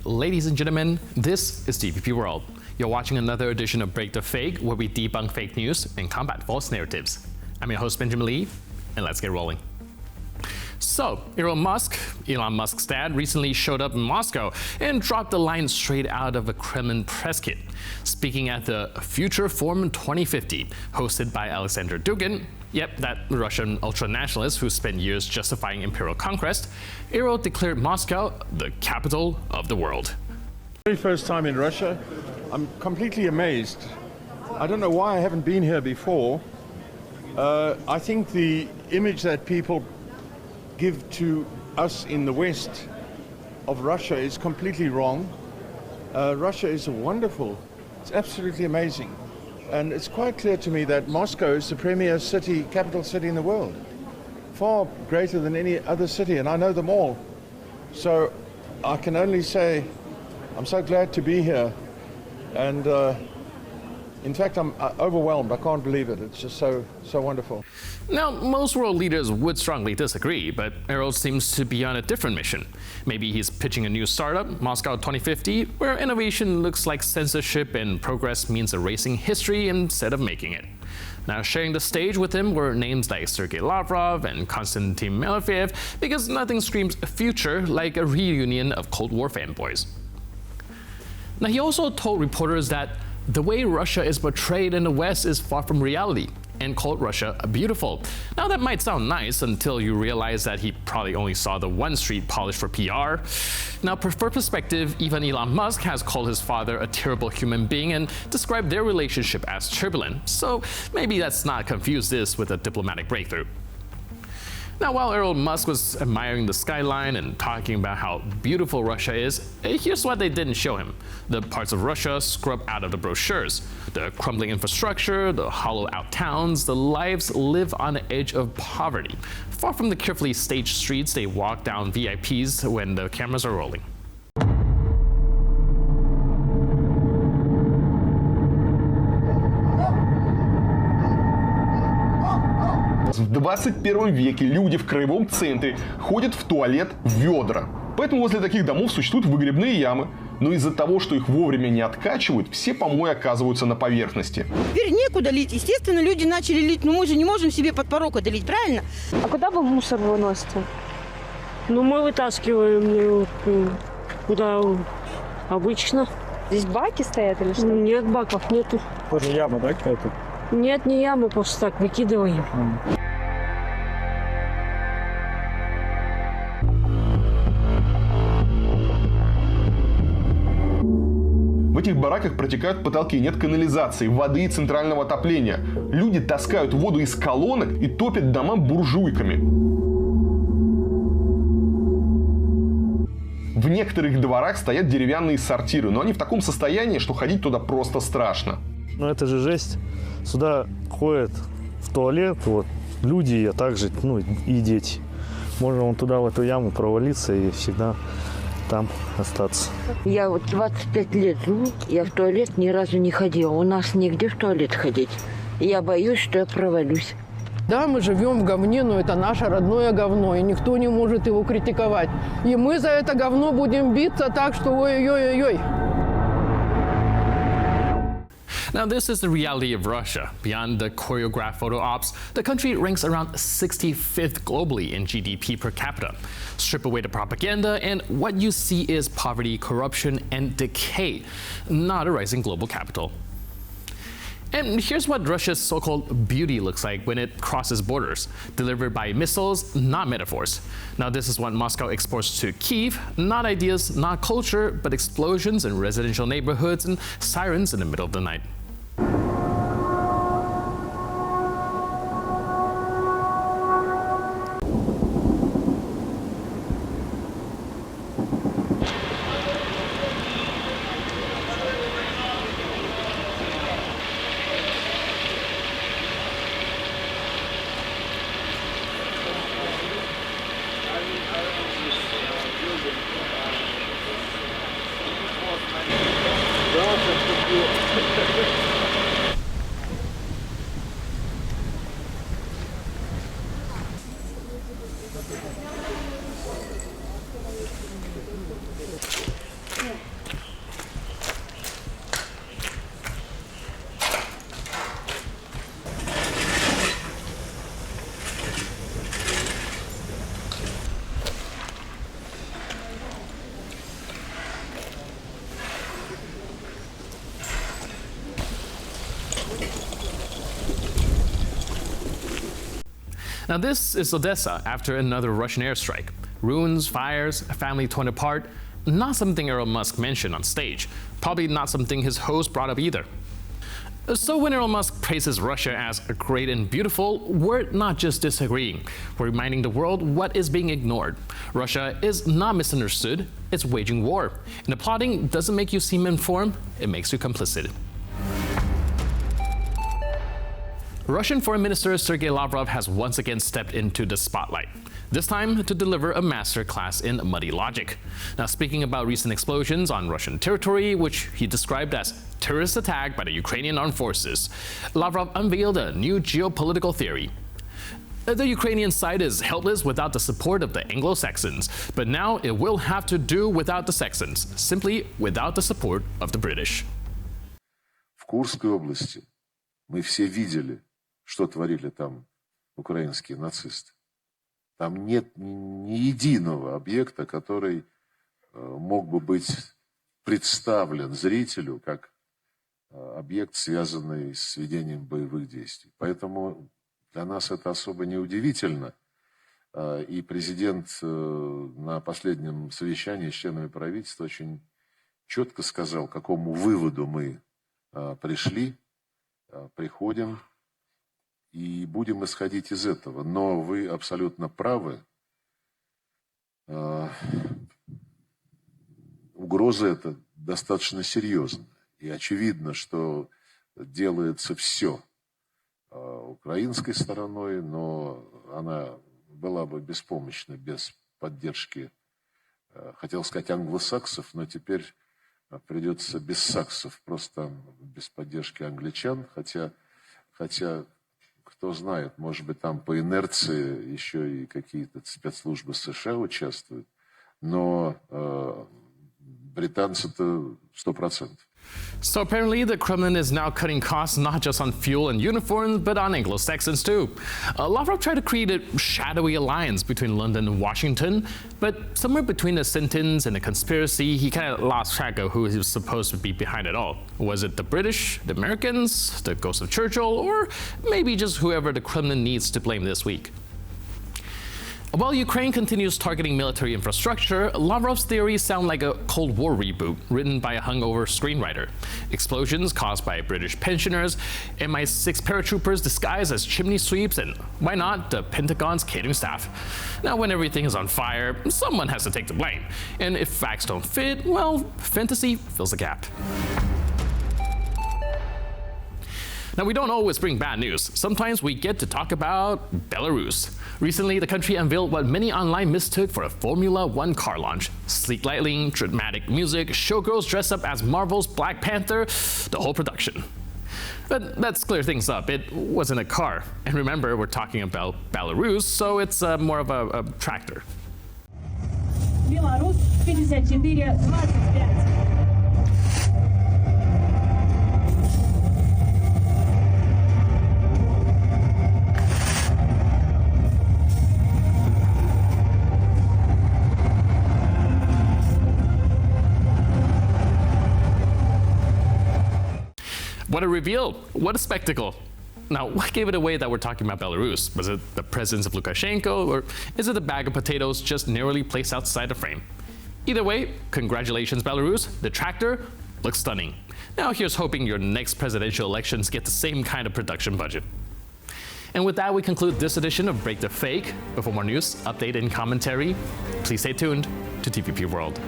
Ladies and gentlemen, this is DPP World. You're watching another edition of Break the Fake, where we debunk fake news and combat false narratives. I'm your host, Benjamin Lee, and let's get rolling. So, Elon Musk's dad, recently showed up in Moscow and dropped the line straight out of a Kremlin press kit. Speaking at the Future Forum 2050, hosted by Alexander Dugin, that Russian ultra-nationalist who spent years justifying imperial conquest, Errol declared Moscow the capital of the world. Very first time in Russia, I'm completely amazed. I don't know why I haven't been here before. I think the image that people give to us in the West of Russia is completely wrong. Russia is wonderful. It's absolutely amazing. And it's quite clear to me that Moscow is the premier city, capital city in the world. Far greater than any other city, and I know them all. So I can only say I'm so glad to be here. And in fact, I'm overwhelmed. I can't believe it. It's just so wonderful. Now, most world leaders would strongly disagree, but Errol seems to be on a different mission. Maybe he's pitching a new startup, Moscow 2050, where innovation looks like censorship and progress means erasing history instead of making it. Now, sharing the stage with him were names like Sergei Lavrov and Konstantin Malafeyev, because nothing screams future like a reunion of Cold War fanboys. Now, he also told reporters that the way Russia is portrayed in the West is far from reality, and called Russia beautiful. Now, that might sound nice until you realize that he probably only saw the one street polished for PR. Now, for perspective, even Elon Musk has called his father a terrible human being and described their relationship as turbulent, so maybe let's not confuse this with a diplomatic breakthrough. Now, while Errol Musk was admiring the skyline and talking about how beautiful Russia is, here's what they didn't show him: the parts of Russia scrubbed out of the brochures, the crumbling infrastructure, the hollowed-out towns, the lives live on the edge of poverty, far from the carefully staged streets they walk down VIPs when the cameras are rolling. В 21 веке люди в краевом центре ходят в туалет в ведра. Поэтому возле таких домов существуют выгребные ямы. Но из-за того, что их вовремя не откачивают, все помои оказываются на поверхности. Теперь некуда лить. Естественно, люди начали лить. Но мы же не можем себе под порог долить, правильно? А куда вы мусор выносите? Ну, мы вытаскиваем куда обычно. Здесь баки стоят или что? Нет, баков нету. Тоже яма, да, какая-то? Нет, не яма, просто так выкидываем. В этих бараках протекают потолки, нет канализации, воды и центрального отопления. Люди таскают воду из колонок и топят дома буржуйками. В некоторых дворах стоят деревянные сортиры, но они в таком состоянии, что ходить туда просто страшно. Ну это же жесть. Сюда ходят в туалет вот, люди, а также и дети. Можно вон туда, в эту яму провалиться и всегда там остаться. Я вот 25 лет живу, я в туалет ни разу не ходила. У нас негде в туалет ходить. Я боюсь, что я провалюсь. Да, мы живем в говне, но это наше родное говно, и никто не может его критиковать. И мы за это говно будем биться так, что ой-ой-ой-ой. Now, this is the reality of Russia. Beyond the choreographed photo ops, the country ranks around 65th globally in GDP per capita. Strip away the propaganda, and what you see is poverty, corruption, and decay, not a rising global capital. And here's what Russia's so-called beauty looks like when it crosses borders, delivered by missiles, not metaphors. Now, this is what Moscow exports to Kyiv, not ideas, not culture, but explosions in residential neighborhoods and sirens in the middle of the night. Now this is Odessa after another Russian airstrike. Ruins, fires, a family torn apart. Not something Elon Musk mentioned on stage. Probably not something his host brought up either. So when Elon Musk praises Russia as great and beautiful, we're not just disagreeing. We're reminding the world what is being ignored. Russia is not misunderstood, it's waging war. And applauding doesn't make you seem informed, it makes you complicit. Russian Foreign Minister Sergei Lavrov has once again stepped into the spotlight, this time to deliver a master class in muddy logic. Now, speaking about recent explosions on Russian territory, which he described as terrorist attack by the Ukrainian armed forces, Lavrov unveiled a new geopolitical theory. The Ukrainian side is helpless without the support of the Anglo-Saxons, but now it will have to do without the Saxons, simply without the support of the British. В Курской области мы все видели, что творили там украинские нацисты. Там нет ни единого объекта, который мог бы быть представлен зрителю как объект, связанный с ведением боевых действий. Поэтому для нас это особо не удивительно. И президент на последнем совещании с членами правительства очень четко сказал, к какому выводу мы пришли, приходим. И будем исходить из этого. Но вы абсолютно правы. Угроза эта достаточно серьезная. И очевидно, что делается все украинской стороной, но она была бы беспомощна без поддержки, хотел сказать, англосаксов, но теперь придется без саксов, просто без поддержки англичан, хотя кто знает, может быть, там по инерции еще и какие-то спецслужбы США участвуют, но британцы-то 100%. So apparently the Kremlin is now cutting costs not just on fuel and uniforms, but on Anglo-Saxons too. Lavrov tried to create a shadowy alliance between London and Washington, but somewhere between a sentence and a conspiracy, he kind of lost track of who he was supposed to be behind it all. Was it the British, the Americans, the ghost of Churchill, or maybe just whoever the Kremlin needs to blame this week? While Ukraine continues targeting military infrastructure, Lavrov's theories sound like a Cold War reboot written by a hungover screenwriter. Explosions caused by British pensioners, MI6 paratroopers disguised as chimney sweeps, and why not, the Pentagon's catering staff. Now, when everything is on fire, someone has to take the blame. And if facts don't fit, well, fantasy fills the gap. Now, we don't always bring bad news. Sometimes we get to talk about Belarus. Recently, the country unveiled what many online mistook for a Formula One car launch. Sleek lighting, dramatic music, showgirls dressed up as Marvel's Black Panther, the whole production. But let's clear things up. It wasn't a car. And remember, we're talking about Belarus, so it's more of a tractor. Belarus 54-25. What a reveal! What a spectacle! Now, what gave it away that we're talking about Belarus? Was it the presence of Lukashenko, or is it a bag of potatoes just narrowly placed outside the frame? Either way, congratulations, Belarus. The tractor looks stunning. Now, here's hoping your next presidential elections get the same kind of production budget. And with that, we conclude this edition of Break the Fake. But for more news, update, and commentary, please stay tuned to TVP World.